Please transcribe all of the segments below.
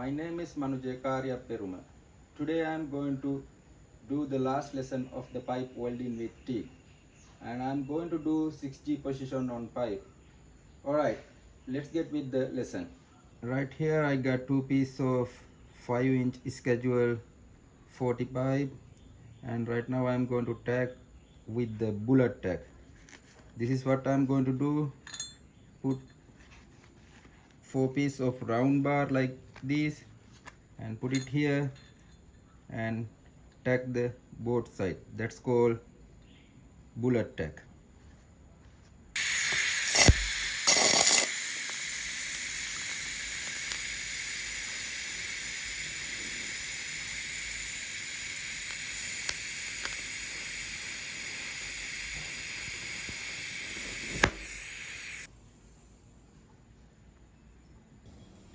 My name is Manujakarya Peruma. Today I am going to do the last lesson of the pipe welding with TIG, and I am going to do 6G position on pipe. Alright, let's get with the lesson. Right here I got two pieces of 5-inch schedule 40 pipe, and right now I am going to tag with the bullet tag. This is what I am going to do. Put 4 pieces of round bar like this and put it here and tag the both side. That's called bullet tag.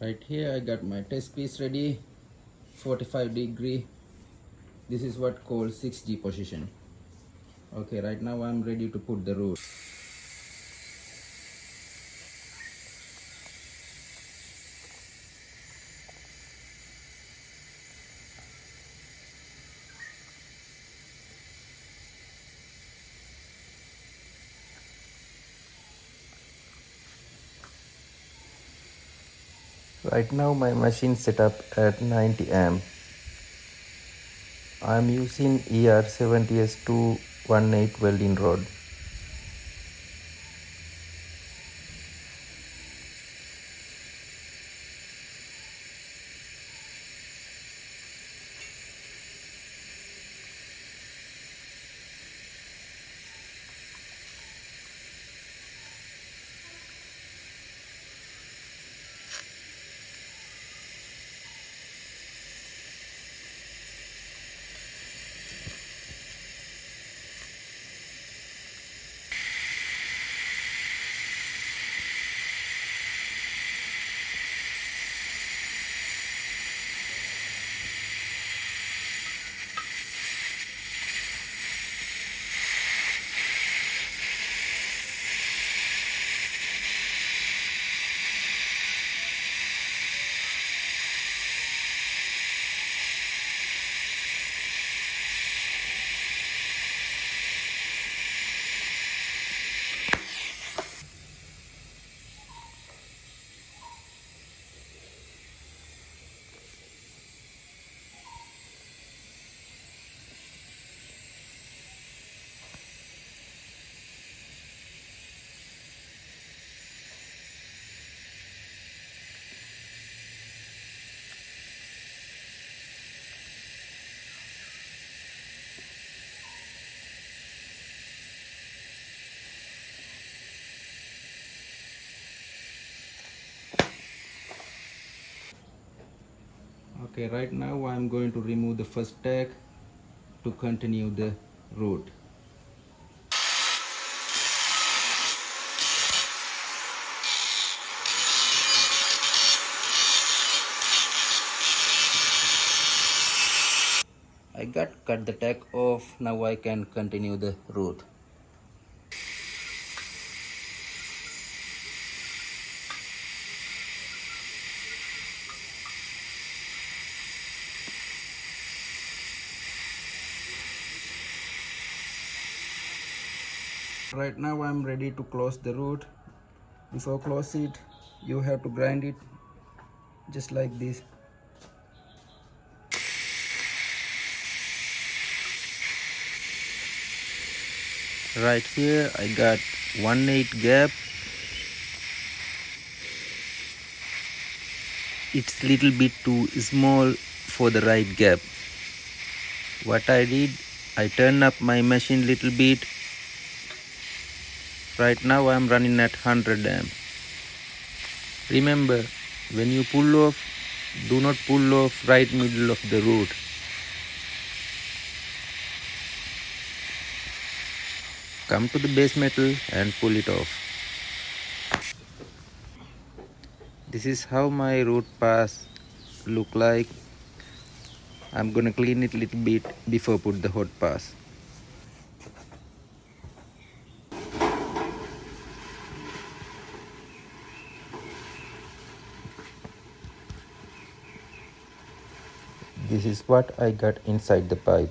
Right here I got my test piece ready, 45-degree. This is what called 6G position. Okay, right now I'm ready to put the root. Right now my machine set up at 90 amp. I am using ER70s2 1/8 welding rod. Okay, right now I'm going to remove the first tag to continue the root. I cut the tag off. Now I can continue the root. Right now I'm ready to close the root. Before close it, you have to grind it just like this. Right here I got 1/8 gap. It's little bit too small for the right gap. What I did, I turned up my machine little bit. Right now I'm running at 100 amp. Remember, when you pull off, do not pull off right middle of the root. Come to the base metal and pull it off. This is how my root pass look like. I'm gonna clean it a little bit before put the hot pass. This is what I got inside the pipe.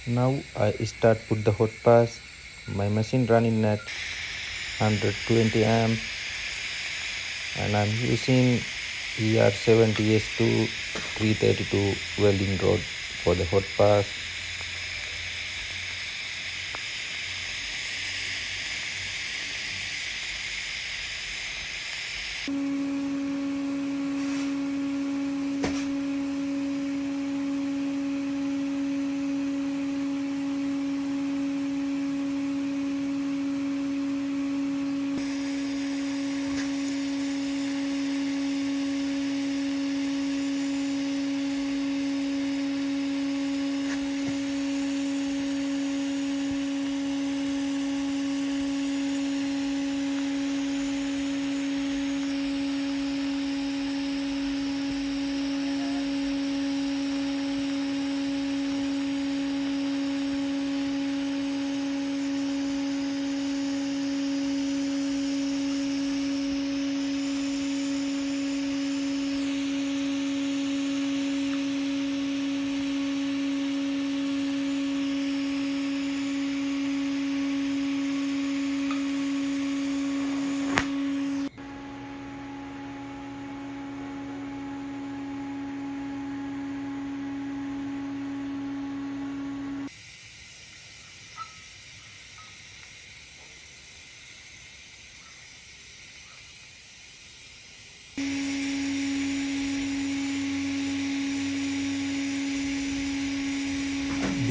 Now I start put the hot pass. My machine running at 120 amp and I'm using ER70s2 332 welding rod for the hot pass.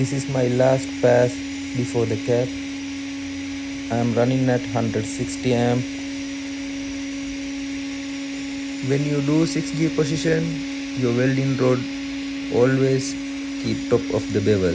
This is my last pass before the cap. I am running at 160 amp. When you do 6G position, your welding rod always keep top of the bevel.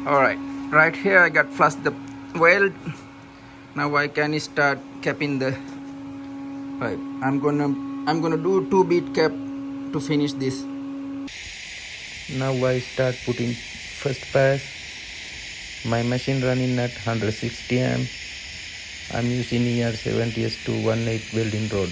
Alright, right here I got flush the weld. Now I can start capping the pipe. I'm gonna do 2-beat cap to finish this. Now I start putting first pass. My machine running at 160 amp. I'm using ER70s2 18 welding rod.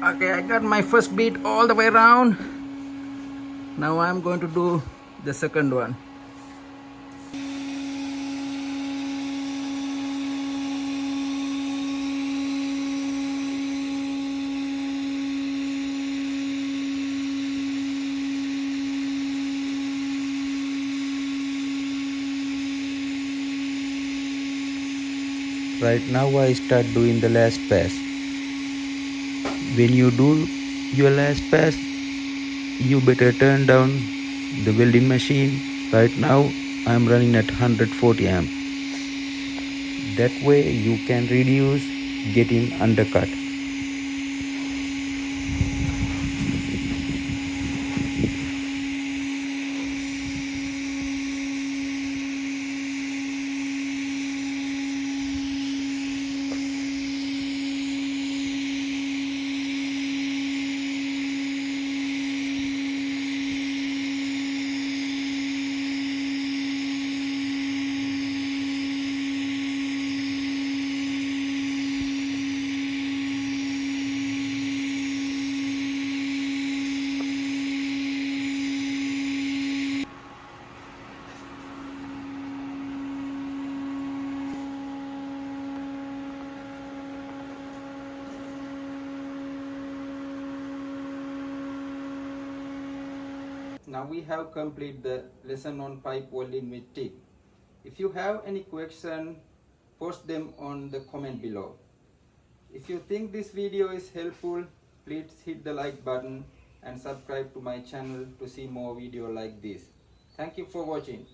Okay, I got my first beat all the way around. Now I'm going to do the second one. Right now I start doing the last pass. When you do your last pass, you better turn down the welding machine. Right now I'm running at 140 amp. That way you can reduce getting undercut. Now we have completed the lesson on pipe welding with TIG. If you have any question, post them on the comment below. If you think this video is helpful, please hit the like button and subscribe to my channel to see more videos like this. Thank you for watching.